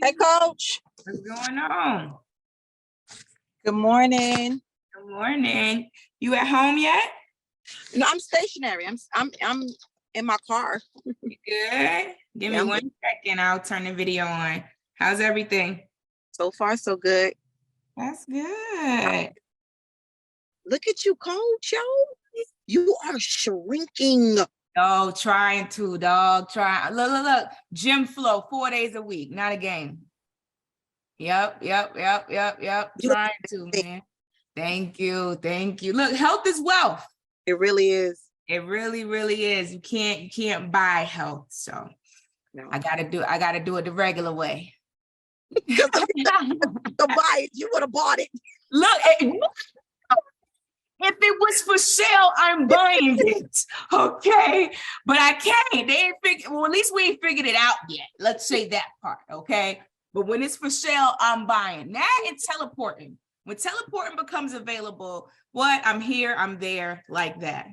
Hey, Coach. What's going on? Good morning. Good morning. You at home yet? No, I'm stationary. I'm in my car. You good? Give me 1 second. I'll turn the video on. How's everything? So far, so good. That's good. Look at you, Coach. Yo, you are shrinking. Oh, trying to, dog. Try. Look. Gym flow 4 days a week, not a game. Yep. Trying to, man. Thank you. Look, health is wealth. It really is. It really, really is. You can't buy health. So no. I gotta do it the regular way. To buy it, you would have bought it. Look, if it was for sale, I'm buying it. Okay, but I can't. They ain't figured. Well, at least we ain't figured it out yet. Let's say that part. Okay, but when it's for sale, I'm buying. That and teleporting. When teleporting becomes available, what? I'm here. I'm there. Like that.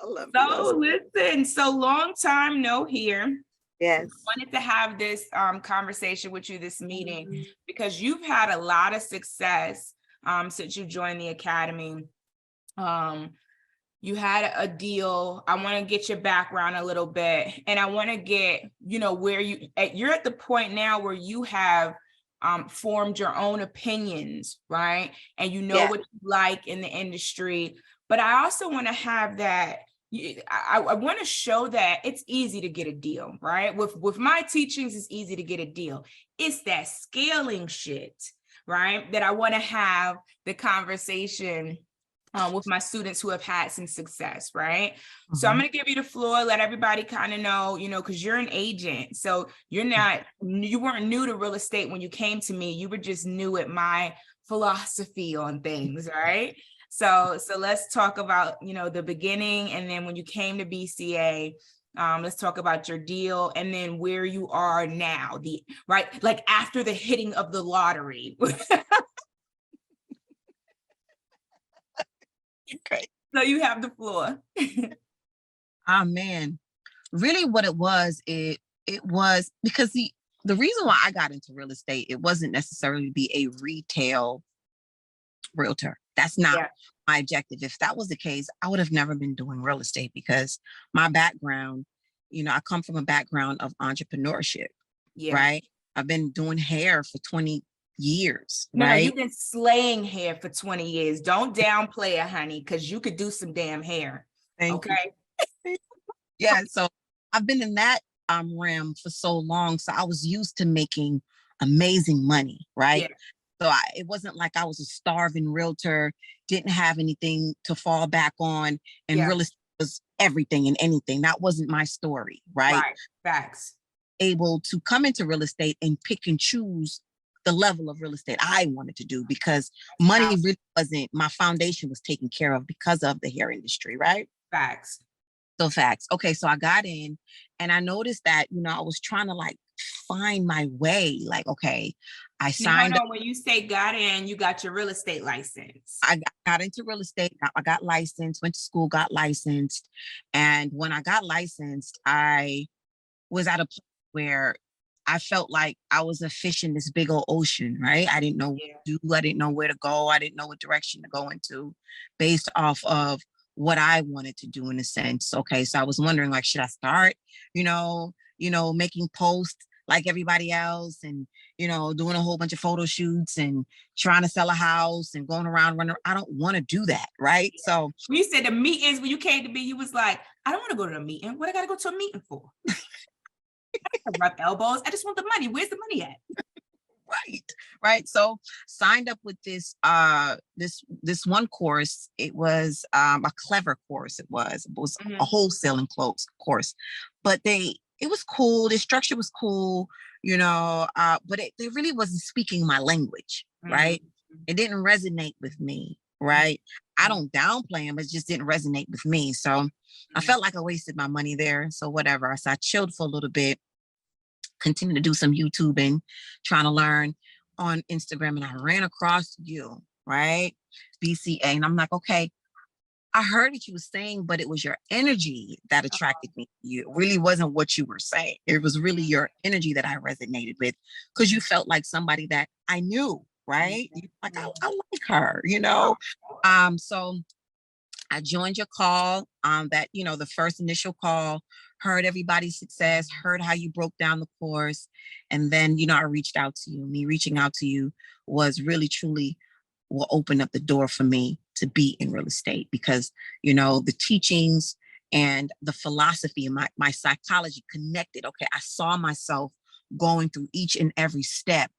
So listen, so long time no here. Yes. I wanted to have this conversation with you this meeting because you've had a lot of success since you joined the academy. You had a deal. I want to get your background a little bit, and I want to get, where you're at the point now where you have formed your own opinions, right? And what you like in the industry. But I also want to have that. I want to show that it's easy to get a deal, right? With my teachings, it's easy to get a deal. It's that scaling shit, right? That I want to have the conversation with my students who have had some success, right? Mm-hmm. So I'm going to give you the floor, let everybody kind of know, because you're an agent. So you weren't new to real estate when you came to me. You were just new at my philosophy on things, right? So let's talk about, the beginning, and then when you came to BCA, let's talk about your deal, and then where you are now, right? Like after the hitting of the lottery. Okay. So you have the floor. Oh man, really what it was because the reason why I got into real estate, it wasn't necessarily to be a retail realtor. That's not my objective. If that was the case, I would have never been doing real estate because my background, I come from a background of entrepreneurship, right? I've been doing hair for 20 years. No, you've been slaying hair for 20 years. Don't downplay it, honey, because you could do some damn hair. Thank you. Yeah, so I've been in that realm for so long. So I was used to making amazing money, right? Yeah. So it wasn't like I was a starving realtor, didn't have anything to fall back on, and real estate was everything and anything. That wasn't my story, right? Right, facts. Able to come into real estate and pick and choose the level of real estate I wanted to do because money really wasn't, my foundation was taken care of because of the hair industry, right? Facts. So facts. Okay, so I got in and I noticed that, I was trying to find my way. Okay, I signed up. When you say got in, you got your real estate license. I got into real estate. I got licensed, went to school, got licensed. And when I got licensed, I was at a place where I felt like I was a fish in this big old ocean, right? I didn't know what to do. I didn't know where to go. I didn't know what direction to go into based off of what I wanted to do in a sense. Okay, so I was wondering, should I start, making posts like everybody else and, doing a whole bunch of photo shoots and trying to sell a house and going around running. I don't want to do that, right? Yeah. So when you said the meetings, when you came to me, you was like, I don't want to go to a meeting. What I got to go to a meeting for? I rub elbows. I just want the money. Where's the money at? Right. So signed up with this this one course. It was a clever course. It was a wholesaling course, but it was cool. The structure was cool, but it really wasn't speaking my language, right? It didn't resonate with me, right? I don't downplay them, it just didn't resonate with me. So I felt like I wasted my money there. So whatever. So I chilled for a little bit, continued to do some YouTubing, trying to learn on Instagram, and I ran across you, right? BCA. And I'm like, okay, I heard what you were saying, but it was your energy that attracted me to you. It really wasn't what you were saying. It was really your energy that I resonated with, because you felt like somebody that I knew, right? Like, I like her, you know? So I joined your call, that, the first initial call, heard everybody's success, heard how you broke down the course. And then, I reached out to you. Me reaching out to you was really, truly will open up the door for me to be in real estate, because, the teachings and the philosophy and my psychology connected. Okay. I saw myself going through each and every step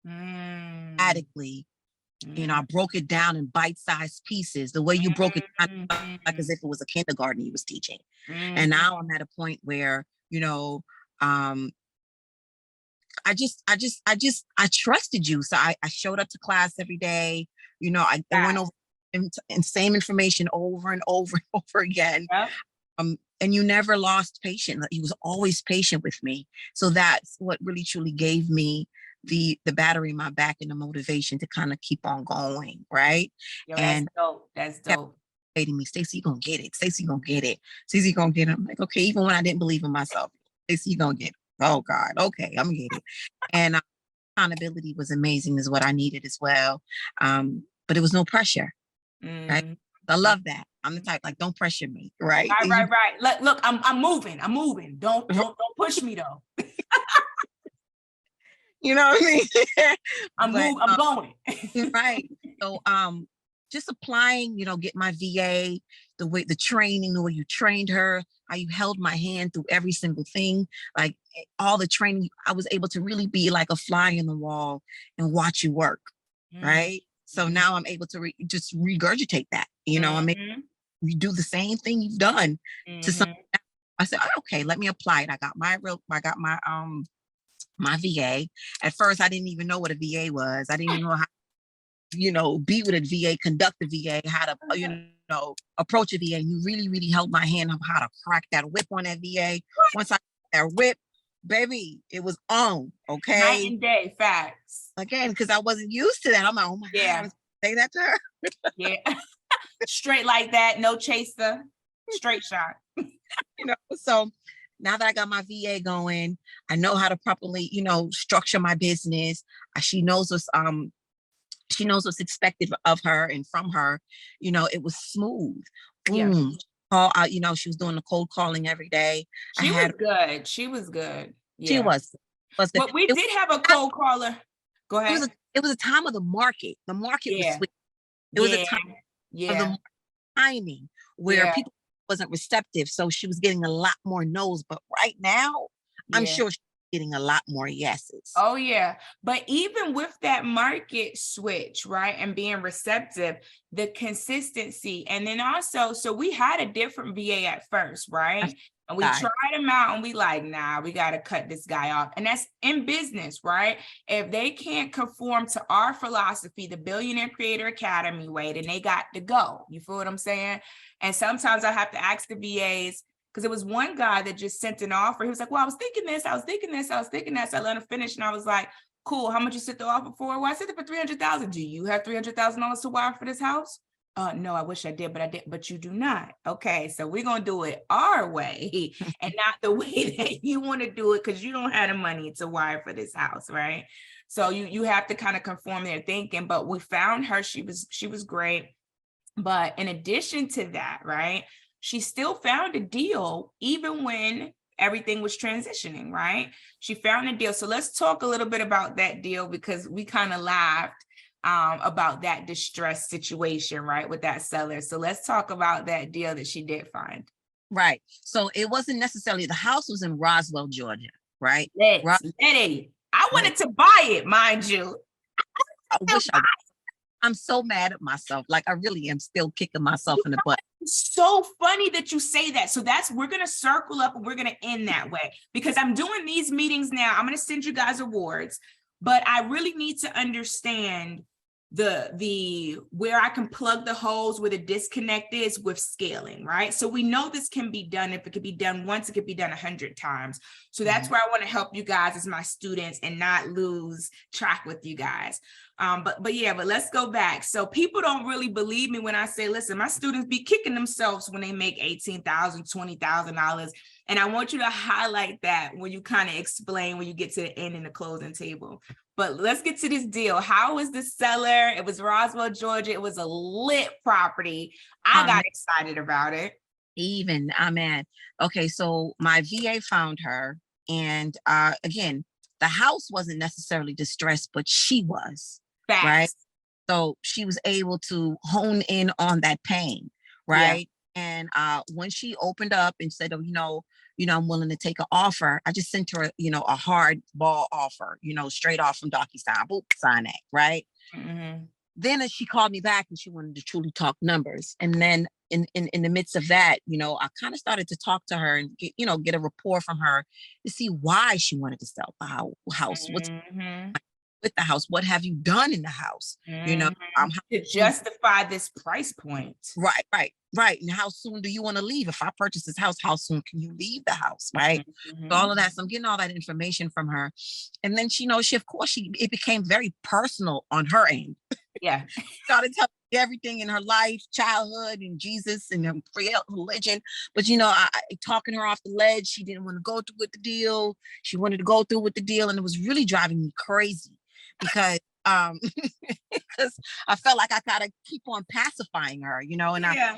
adequately. I broke it down in bite-sized pieces, the way you broke it down, like as if it was a kindergarten you was teaching. And now I'm at a point where, um, I trusted you. So I showed up to class every day. I went over and same information over and over and over again. Yep. And you never lost patience. You was always patient with me. So that's what really truly gave me the battery in my back and the motivation to kind of keep on going, right? Yo, And that's dope. That's dope. Saying to me, Stacy, you gonna get it. Stacy, you gonna get it. Stacy, you gonna get it. I'm like, okay, even when I didn't believe in myself, Stacy, you gonna get it. Oh God, okay, I'm gonna get it. And accountability was amazing, is what I needed as well. But it was no pressure, right? I love that. I'm the type, like, don't pressure me, right? Right. Look, I'm moving. Don't push me though. You know what I mean? I'm going. Right. So just applying, get my VA, the training, the way you trained her, how you held my hand through every single thing, like all the training, I was able to really be like a fly in the wall and watch you work. Right. So now I'm able to just regurgitate that, I mean, you do the same thing you've done to some. I said, okay, let me apply it. I got my my VA. At first, I didn't even know what a VA was. I didn't even know how, be with a VA, conduct a VA, how to, approach a VA. And you really, really held my hand on how to crack that whip on that VA. Once I got that whip, baby, it was on. Okay. Night and day, facts. Again, because I wasn't used to that. I'm like, oh my God, I was say that to her. Yeah. Straight like that, no chaser, straight shot. So now that I got my VA going, I know how to properly, structure my business. She knows what's expected of her and from her. It was smooth. Boom. Yeah. Call out, she was doing the cold calling every day. She was good. She was good. Yeah. She was good. But we did have a cold caller. Go ahead. It was a time of the market. The market was sweet. It was a time of the timing where people wasn't receptive. So she was getting a lot more no's. But right now, I'm sure she's getting a lot more yeses. Oh, yeah. But even with that market switch, right, and being receptive, the consistency, and then also, so we had a different VA at first, right? And we tried him out and we like, nah, we got to cut this guy off. And that's in business, right? If they can't conform to our philosophy, the Billionaire Creator Academy way, then they got to go. You feel what I'm saying? And sometimes I have to ask the VAs, because there was one guy that just sent an offer. He was like, well, I was thinking this. So I let him finish. And I was like, cool. How much you sent the offer for? Well, I sent it for $300,000. Do you have $300,000 to wire for this house? No, I wish I did, but you do not. Okay, so we're going to do it our way and not the way that you want to do it, because you don't have the money to wire for this house, right? So you have to kind of conform their thinking. But we found her. She was great. But in addition to that, right, she still found a deal even when everything was transitioning, right? She found a deal. So let's talk a little bit about that deal, because we kind of laughed about that distress situation, right, with that seller. So let's talk about that deal that she did find. Right. So it wasn't necessarily, the house was in Roswell, Georgia, right? I wanted to buy it, mind you. I wish I'm so mad at myself. Like, I really am still kicking myself in the butt. It's so funny that you say that. So we're going to circle up and we're going to end that way, because I'm doing these meetings now. I'm going to send you guys awards, but I really need to understand the where I can plug the holes where the disconnect is with scaling, right? So we know this can be done. If it could be done once, it could be done 100 times. So that's where I want to help you guys as my students and not lose track with you guys. But let's go back. So people don't really believe me when I say, listen, my students be kicking themselves when they make $18,000, $20,000. And I want you to highlight that when you kind of explain when you get to the end in the closing table. But let's get to this deal. How was the seller? It was Roswell, Georgia. It was a lit property. I got excited about it. Amen. Okay, so my VA found her, and again, the house wasn't necessarily distressed, but she was. Facts. Right. So she was able to hone in on that pain, right? Yeah. And when she opened up and said, oh, I'm willing to take an offer, I just sent her, a hard ball offer, straight off from DocuSign, boop, sign that, right? Mm-hmm. Then she called me back and she wanted to truly talk numbers. And then in the midst of that, I kind of started to talk to her and get a rapport from her to see why she wanted to sell the house. What's with the house? What have you done in the house? To justify this price point. Right. And how soon do you want to leave? If I purchase this house, how soon can you leave the house? Right. So all of that. So I'm getting all that information from her. And then it became very personal on her end. Yeah. Started telling me everything in her life, childhood, and Jesus and her religion. But I talking her off the ledge. She didn't want to go through with the deal. She wanted to go through with the deal, and it was really driving me crazy because because I felt like I gotta keep on pacifying her, and I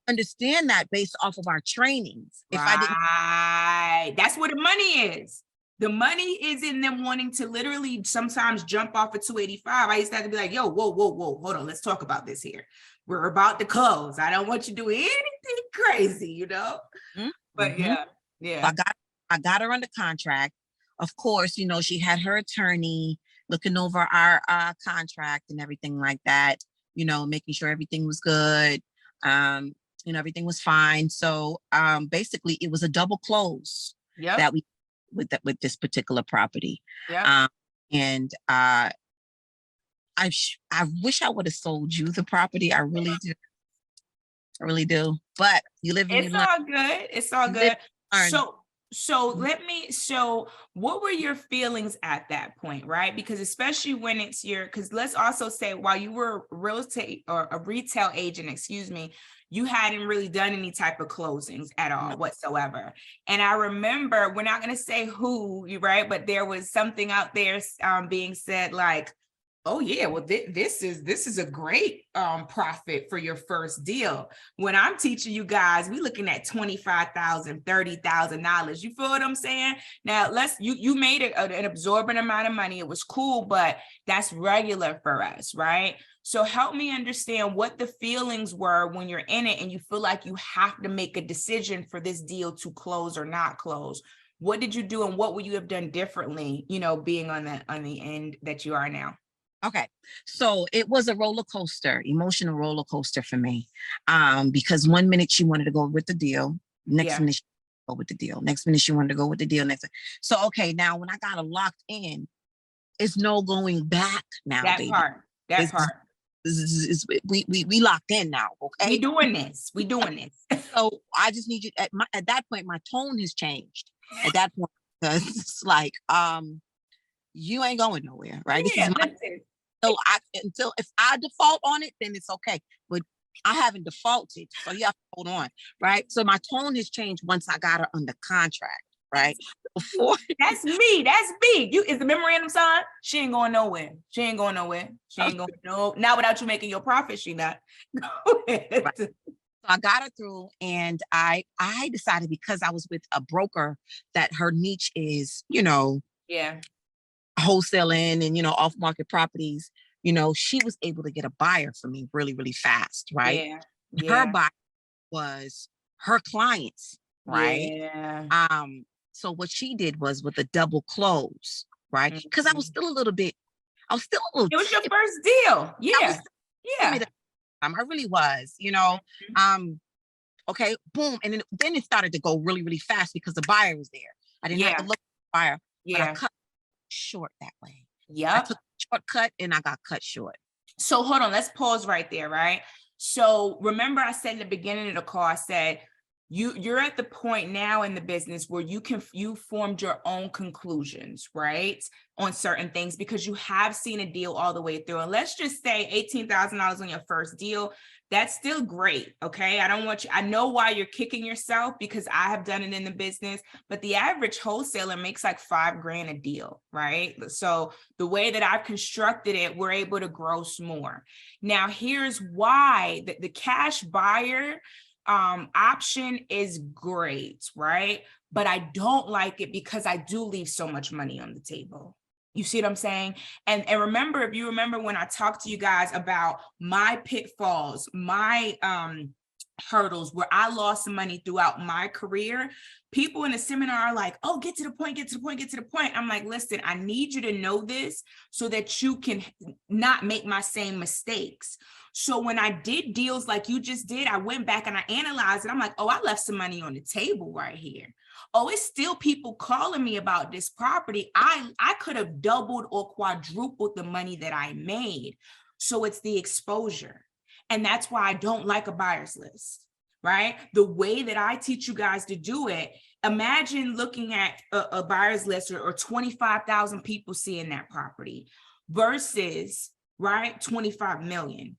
understand that based off of our trainings. If I didn't, that's where the money is. The money is in them wanting to literally sometimes jump off of 285. I used to have to be like, yo, whoa, hold on. Let's talk about this here. We're about to close. I don't want you doing anything crazy, Mm-hmm. But yeah. So I got her under contract. Of course, she had her attorney looking over our contract and everything like that, making sure everything was good. Everything was fine. So basically it was a double close that we with this particular property. And I wish I would have sold you the property. I really do. But you live in It's all good. So what were your feelings at that point, right? Because especially when it's because let's also say while you were real estate or a retail agent, you hadn't really done any type of closings at all whatsoever. And I remember, we're not going to say who, right? But there was something out there being said like, oh yeah, well, this is a great profit for your first deal. When I'm teaching you guys, we looking at $25,000, $30,000. You feel what I'm saying? Now you made an absorbent amount of money. It was cool, but that's regular for us, right? So help me understand what the feelings were when you're in it and you feel like you have to make a decision for this deal to close or not close. What did you do and what would you have done differently, being on the end that you are now? Okay. So it was a emotional roller coaster for me. Because 1 minute she wanted to go with the deal. Next minute she wanted to go with the deal. Next minute she wanted to go with the deal. So, okay. Now when I got her locked in, it's no going back now. That baby. part. We locked in now. Okay. We doing this. So I just need you at that point, my tone has changed at that point, because it's like, you ain't going nowhere, right? Yeah, until if I default on it, then it's okay. But I haven't defaulted, so you have to hold on, right? So my tone has changed once I got her under contract, right? Before that's me. You is the memorandum signed? She ain't going nowhere. Not without you making your profit. She not. Go ahead. Right. So I got her through, and I decided, because I was with a broker, that her niche is, wholesaling and off-market properties. She was able to get a buyer for me really, really fast, right? Her buyer was her clients, right? So what she did was with a double close, right? Because I was still a little. It was your first deal. I really was, okay, boom. And then it started to go really, really fast because the buyer was there. I didn't have to look at the buyer. But I cut short that way. I took a shortcut and I got cut short. So hold on, let's pause right there, right? So remember I said in the beginning of the call, I said, you're at the point now in the business where you formed your own conclusions, right, on certain things, because you have seen a deal all the way through. And let's just say $18,000 on your first deal. That's still great. Okay. I know why you're kicking yourself, because I have done it in the business, but the average wholesaler makes like $5,000 a deal, right? So the way that I've constructed it, we're able to gross more. Now, here's why the cash buyer option is great, right? But I don't like it because I do leave so much money on the table. You see what I'm saying? And remember, if you remember when I talked to you guys about my pitfalls, my hurdles where I lost some money throughout my career, people in the seminar are like, oh, get to the point, get to the point, get to the point. I'm like, listen, I need you to know this so that you can not make my same mistakes. So when I did deals like you just did, I went back and I analyzed it. I'm like, oh, I left some money on the table right here. Oh, it's still people calling me about this property. I could have doubled or quadrupled the money that I made. So it's the exposure. And that's why I don't like a buyer's list, right? The way that I teach you guys to do it, imagine looking at a buyer's list or 25,000 people seeing that property versus, right, 25 million.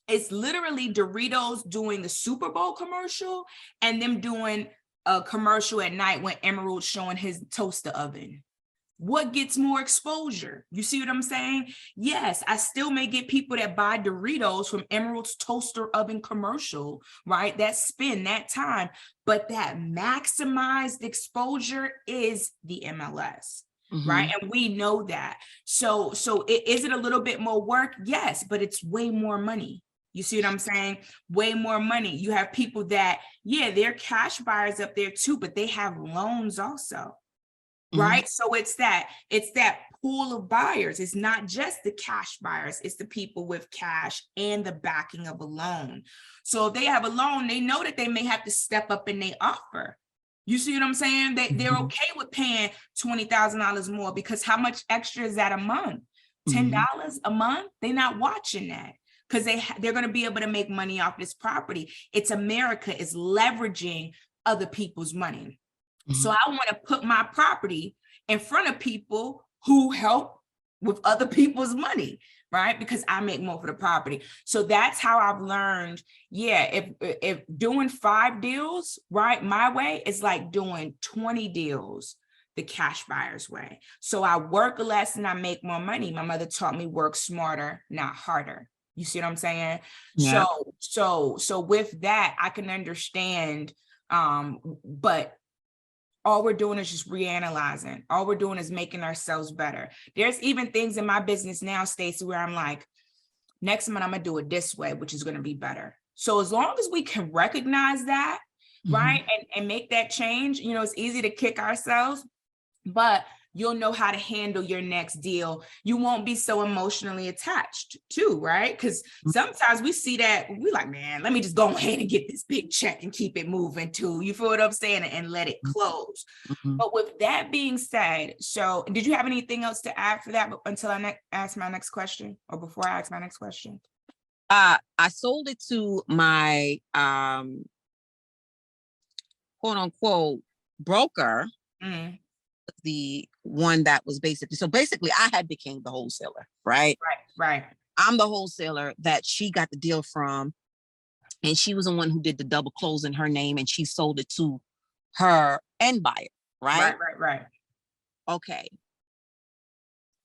It's literally Doritos doing the Super Bowl commercial and them doing a commercial at night when Emerald's showing his toaster oven. What gets more exposure? You see what I'm saying? Yes, I still may get people that buy Doritos from Emerald's toaster oven commercial, right? That spend that time, but that maximized exposure is the MLS. Mm-hmm. Right. And we know that. So is it a little bit more work? Yes, but it's way more money. You see what I'm saying? Way more money. You have people that, yeah, they're cash buyers up there too, but they have loans also. Right. So it's that pool of buyers. It's not just the cash buyers. It's the people with cash and the backing of a loan. So if they have a loan, they know that they may have to step up in their offer. You see what I'm saying? They're okay with paying $20,000 more, because how much extra is that a month? $10 a month? They're not watching that, because they're going to be able to make money off this property. It's America is leveraging other people's money. So I want to put my property in front of people who help with other people's money, right? Because I make more for the property. So that's how I've learned. Yeah, if doing 5 deals, right, my way is like doing 20 deals the cash buyer's way. So I work less and I make more money. My mother taught me work smarter, not harder. You see what I'm saying? Yeah. So with that, I can understand. But all we're doing is just reanalyzing. All we're doing is making ourselves better. There's even things in my business now, Stacy, where I'm like, next month I'm gonna do it this way, which is gonna be better. So as long as we can recognize that, right, and make that change, you know, it's easy to kick ourselves, but you'll know how to handle your next deal. You won't be so emotionally attached too, right? Because sometimes we see that, we like, man, let me just go ahead and get this big check and keep it moving too. You feel what I'm saying? And let it close. But with that being said, so did you have anything else to add for that until I ask my next question, or before I ask my next question? I sold it to my quote unquote broker. The one that was basically I had became the wholesaler, right? Right. I'm the wholesaler that she got the deal from, and she was the one who did the double close in her name, and she sold it to her end buyer, right? Right. Okay.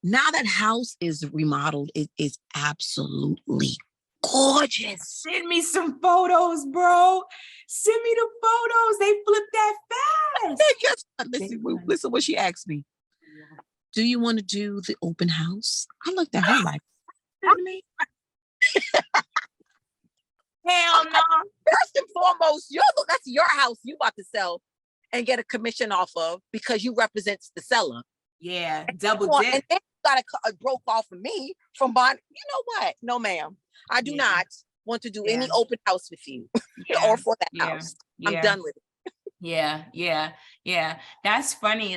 Now that house is remodeled, it is absolutely gorgeous. Send me some photos, bro. Send me the photos. They flipped that fast. Guess what? Listen what she asked me. Do you want to do the open house? I looked at her like, hell no. First and foremost, that's your house you about to sell and get a commission off of, because you represent the seller. Yeah, double dip. And then you got a broke off of me from buying. You know what? No, ma'am. I do not want to do any open house with you or for that house. I'm done with it. Yeah. That's funny.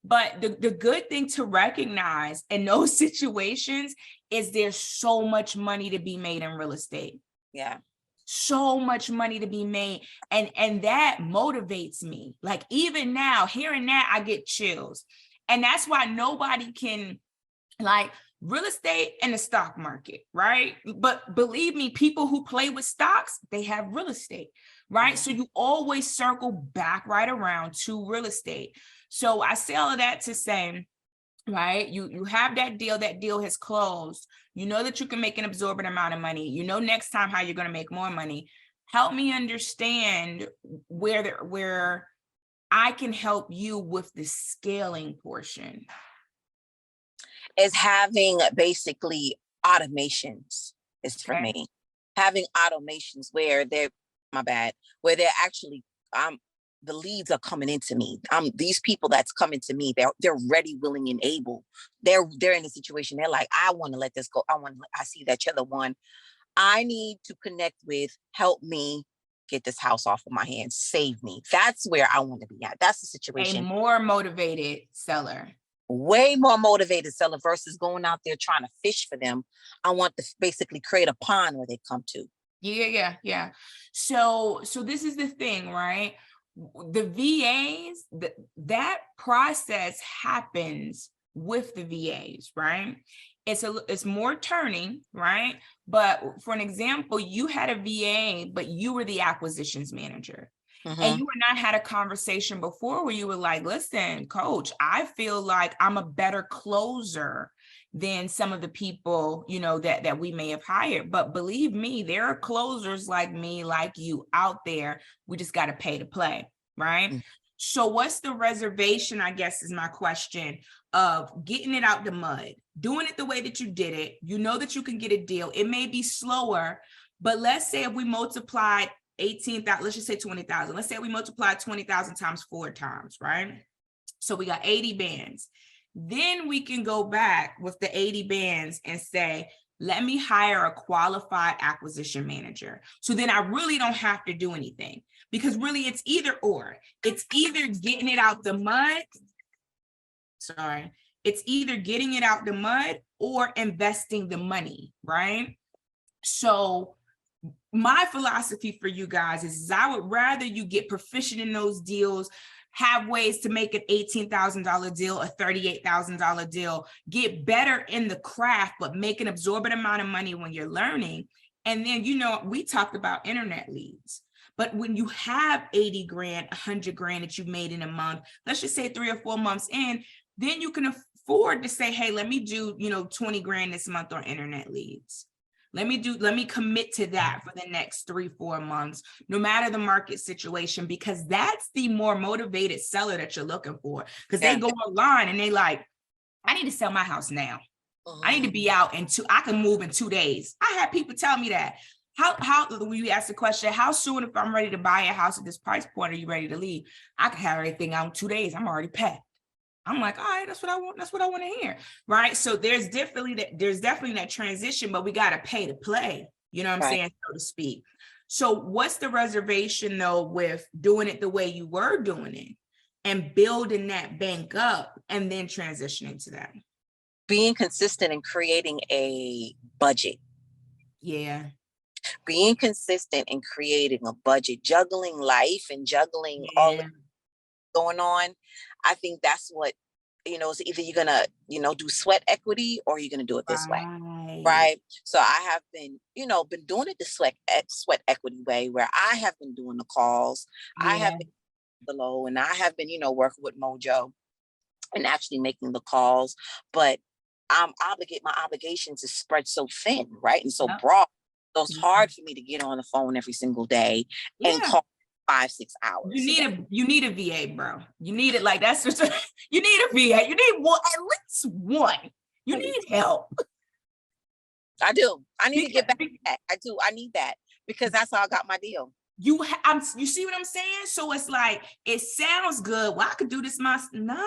But the good thing to recognize in those situations is there's so much money to be made in real estate. Yeah. So much money to be made. And that motivates me. Like even now, hearing that, I get chills. And that's why nobody can, like, real estate and the stock market, right? But believe me, people who play with stocks, they have real estate, right? So you always circle back right around to real estate. So I say all of that to say, right, you have that deal has closed. You know that you can make an absorbent amount of money. You know next time how you're going to make more money. Help me understand where I can help you with the scaling portion. Is having basically automations is for me. Having automations where where they're actually the leads are coming into me. These people that's coming to me, they're ready, willing, and able. They're in a situation. They're like, I want to let this go. I see that you're the one I need to connect with. Help me get this house off of my hands. Save me. That's where I want to be at. That's the situation. A more motivated seller. Way more motivated seller versus going out there trying to fish for them. I want to basically create a pond where they come to. Yeah. So this is the thing, right? The VAs, that process happens with the VAs, right? It's more turning, right? But for an example, you had a VA, but you were the acquisitions manager. And you and I had a conversation before where you were like, listen, coach, I feel like I'm a better closer than some of the people, you know, that we may have hired. But believe me, there are closers like me, like you out there. We just got to pay to play, right? So what's the reservation, I guess, is my question, of getting it out the mud, doing it the way that you did it. You know that you can get a deal. It may be slower, but let's say if we multiplied 18,000, let's just say 20,000. Let's say we multiply 20,000 times 4 times, right? So we got 80 bands. Then we can go back with the 80 bands and say, let me hire a qualified acquisition manager. So then I really don't have to do anything, because really it's either or. It's either getting it out the mud. It's either getting it out the mud or investing the money, right? So my philosophy for you guys is I would rather you get proficient in those deals, have ways to make an $18,000 deal, a $38,000 deal, get better in the craft, but make an absorbent amount of money when you're learning. And then, you know, we talked about internet leads, but when you have 80 grand, 100 grand that you've made in a month, let's just say 3 or 4 months in, then you can afford to say, hey, let me do, 20 grand this month on internet leads. Let me commit to that for the next 3-4 months, no matter the market situation, because that's the more motivated seller that you're looking for. Because they go online and they like, I need to sell my house now. I need to be out I can move in 2 days. I had people tell me that. How when you ask the question, how soon, if I'm ready to buy a house at this price point, are you ready to leave? I can have everything out in 2 days. I'm already packed. I'm like, all right, that's what I want. That's what I want to hear. Right. So there's definitely that transition, but we got to pay to play, you know what I'm saying, so to speak. So what's the reservation though with doing it the way you were doing it and building that bank up and then transitioning to that? Being consistent and creating a budget. Yeah. Being consistent and creating a budget, juggling life and juggling all going on. I think that's what, it's either you're gonna, do sweat equity or you're gonna do it this way. Right. So I have been, been doing it the sweat equity way, where I have been doing the calls. I have been below, and I have been, working with Mojo and actually making the calls. But my obligations is spread so thin, right? And so broad. So it's hard for me to get on the phone every single day and call 5-6 hours. You need a VA, bro. You need it. Like that's just you need a VA. You need one, at least one. You need help. I do. I need to get back to that. I do. I need that because that's how I got my deal. You see what I'm saying? So it's like, it sounds good. Well, I could do this myself. Nah.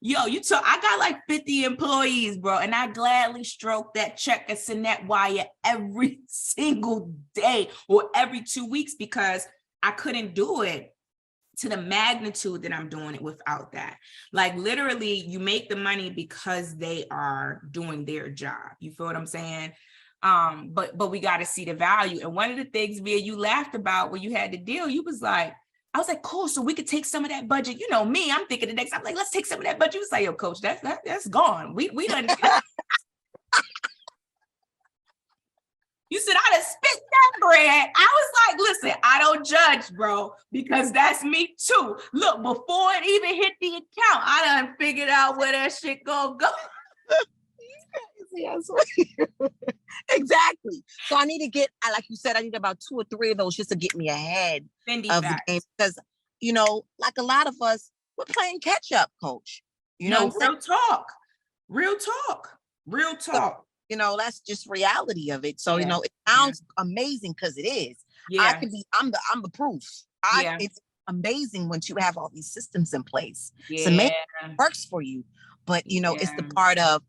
Yo, I got like 50 employees, bro. And I gladly stroke that check and send that wire every single day or every 2 weeks, because I couldn't do it to the magnitude that I'm doing it without that. Like literally you make the money because they are doing their job. You feel what I'm saying? But we got to see the value. And one of the things, Via, you laughed about when you had the deal, I was like, cool. So we could take some of that budget. You know me, I'm thinking the next, I'm like, let's take some of that budget. You was like, yo, coach, that's gone. We done. You said, I done spit that bread. I was like, listen, I don't judge, bro, because that's me too. Look, before it even hit the account, I done figured out where that shit gonna go. Yes. Exactly. So I need to get, like you said, I need about 2 or 3 of those just to get me ahead of the game. Because, like a lot of us, we're playing catch up, coach. Real talk. So, that's just reality of it. So, it sounds amazing because it is. Yeah. I'm the proof. It's amazing once you have all these systems in place. So maybe it works for you. But, it's the part of,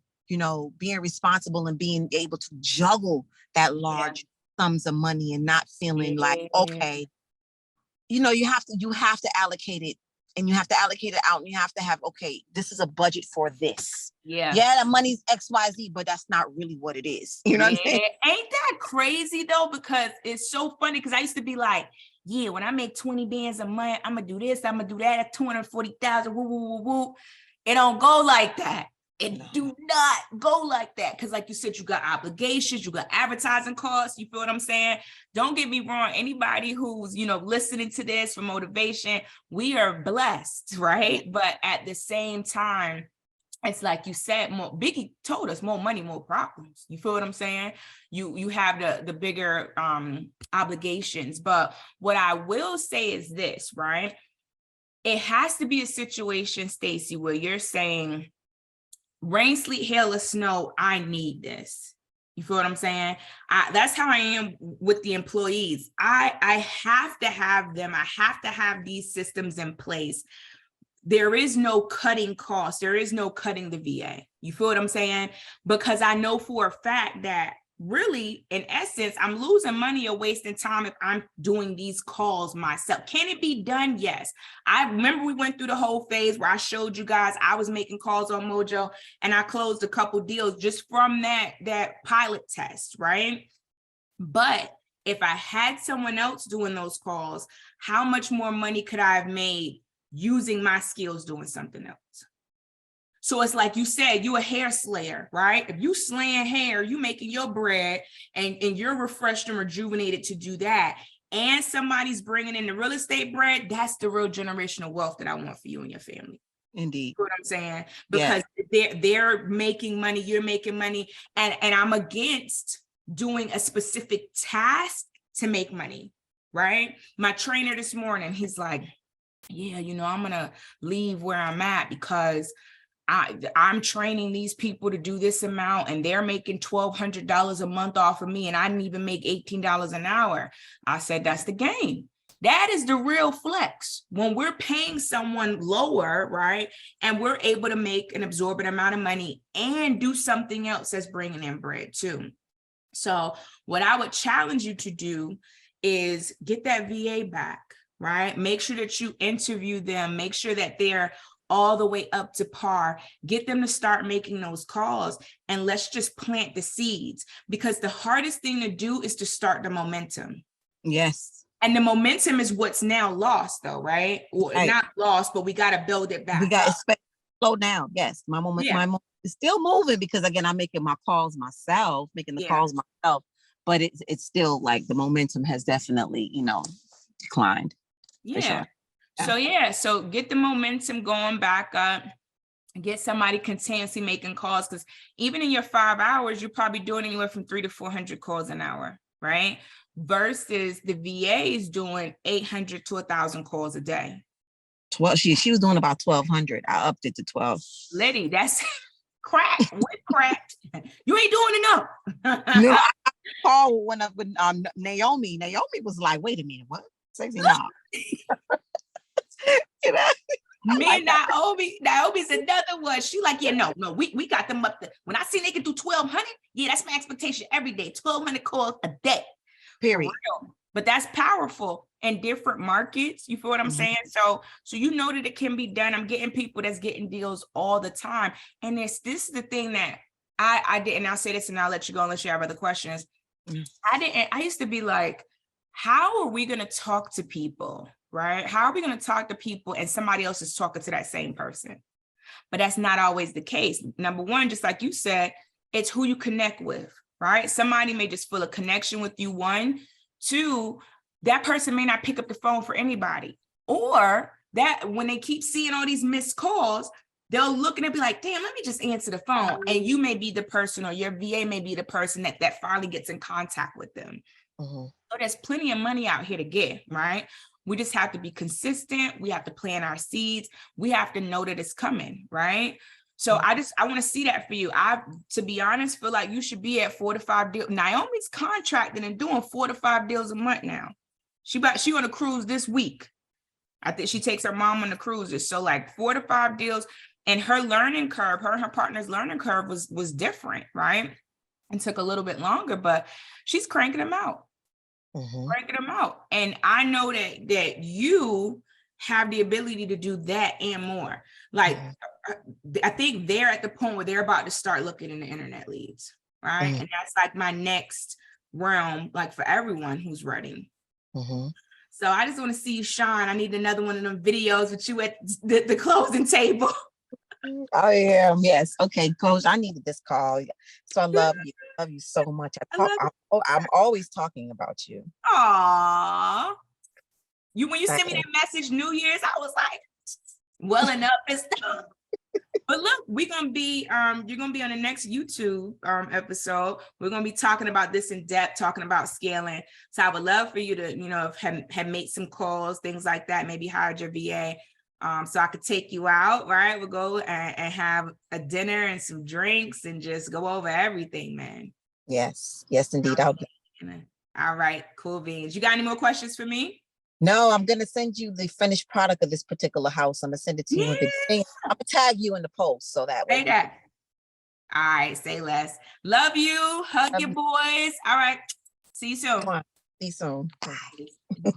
being responsible and being able to juggle that large sums of money and not feeling like, okay, you have to allocate it, and you have to allocate it out, and you have to have, okay, this is a budget for this. Yeah, the money's XYZ, but that's not really what it is. You know what I'm saying? Ain't that crazy though? Because it's so funny, because I used to be like, yeah, when I make 20 bands a month, I'm gonna do this, I'm gonna do that at 240,000. Woo, woo, woo, woo. It don't go like that. It do not go like that. Because like you said, you got obligations, you got advertising costs. You feel what I'm saying? Don't get me wrong. Anybody who's, listening to this for motivation, we are blessed, right? But at the same time, it's like you said, Biggie told us, more money, more problems. You feel what I'm saying? You have the bigger obligations. But what I will say is this, right? It has to be a situation, Stacy, where you're saying, rain, sleet, hail, or snow, I need this. You feel what I'm saying? That's how I am with the employees. I have to have them. I have to have these systems in place. There is no cutting costs. There is no cutting the VA. You feel what I'm saying? Because I know for a fact that really, in essence, I'm losing money or wasting time if I'm doing these calls myself. Can it be done? Yes. I remember we went through the whole phase where I showed you guys I was making calls on Mojo, and I closed a couple deals just from that pilot test, right? But if I had someone else doing those calls, how much more money could I have made using my skills doing something else? So it's like you said, you a hair slayer, right? If you slaying hair, you making your bread, and you're refreshed and rejuvenated to do that, and somebody's bringing in the real estate bread, that's the real generational wealth that I want for you and your family. Indeed. You know what I'm saying? Because they're making money, you're making money, and I'm against doing a specific task to make money, right? My trainer this morning, he's like, yeah, I'm gonna leave where I'm at because I'm training these people to do this amount, and they're making $1,200 a month off of me, and I didn't even make $18 an hour. I said, that's the game. That is the real flex. When we're paying someone lower, right, and we're able to make an absorbent amount of money and do something else that's bringing in bread too. So what I would challenge you to do is get that VA back, right? Make sure that you interview them. Make sure that they're all the way up to par. Get them to start making those calls, and let's just plant the seeds, because the hardest thing to do is to start the momentum. Yes. And the momentum is what's now lost though, right? Well, right. Not lost, but we got to build it back. We got to slow down. Yes. My moment is still moving, because again, I'm making my calls myself, but it's still like the momentum has definitely, declined. Yeah. So get the momentum going back up, get somebody continuously making calls, because even in your 5 hours, you're probably doing anywhere from 300 to 400 calls an hour, right? Versus the VA is doing 800 to 1,000 calls a day. 12. She was doing about 1,200. I upped it to 12. Liddy, that's crack with crack. You ain't doing enough. I called when Naomi. Naomi was like, "Wait a minute, what? Stacey, no." Me and Naomi's another one. She like, yeah, no, we got them up there. When I see they can do 1,200, yeah, that's my expectation every day. 1,200 calls a day. Period. But that's powerful in different markets. You feel what I'm saying? So you know that it can be done. I'm getting people that's getting deals all the time. And this is the thing that I didn't. I'll say this and I'll let you go unless you have other questions. I used to be like, how are we going to talk to people, right? How are we going to talk to people and somebody else is talking to that same person? But that's not always the case. Number one, just like you said, it's who you connect with, right? Somebody may just feel a connection with you. One, two, that person may not pick up the phone for anybody. Or that when they keep seeing all these missed calls, they'll look and they'll be like, damn, let me just answer the phone. And you may be the person, or your VA may be the person that finally gets in contact with them. So there's plenty of money out here to get, right? We just have to be consistent. We have to plant our seeds. We have to know that it's coming, right? So I want to see that for you. To be honest, feel like you should be at 4 to 5 deals. Naomi's contracting and doing 4 to 5 deals a month now. She on a cruise this week. I think she takes her mom on the cruises. So like 4 to 5 deals, and her learning curve, her and her partner's learning curve was different, right? And took a little bit longer, but she's cranking them out. Cranking them out. And I know that you have the ability to do that and more. Like, I think they're at the point where they're about to start looking in the internet leads, right? And that's like my next realm, like for everyone who's running. So I just want to see you shine. I need another one of them videos with you at the closing table. Oh yeah, yes. Okay, Coach, I needed this call. So I love you. Love you so much. I'm always talking about you. Aww. When you sent me that message New Year's, I was like, welling up and stuff. But look, you're gonna be on the next YouTube episode. We're gonna be talking about this in depth, talking about scaling. So I would love for you to, have made some calls, things like that, maybe hired your VA. So I could take you out, right? We'll go and have a dinner and some drinks and just go over everything, man. Yes, indeed. All right, cool beans. You got any more questions for me? No, I'm gonna send you the finished product of this particular house. I'm gonna send it to you. I'm gonna tag you in the post so that way. Say that. All right, say less. Love you. Hug your boys. All right. See you soon. Come on. See you soon. Bye.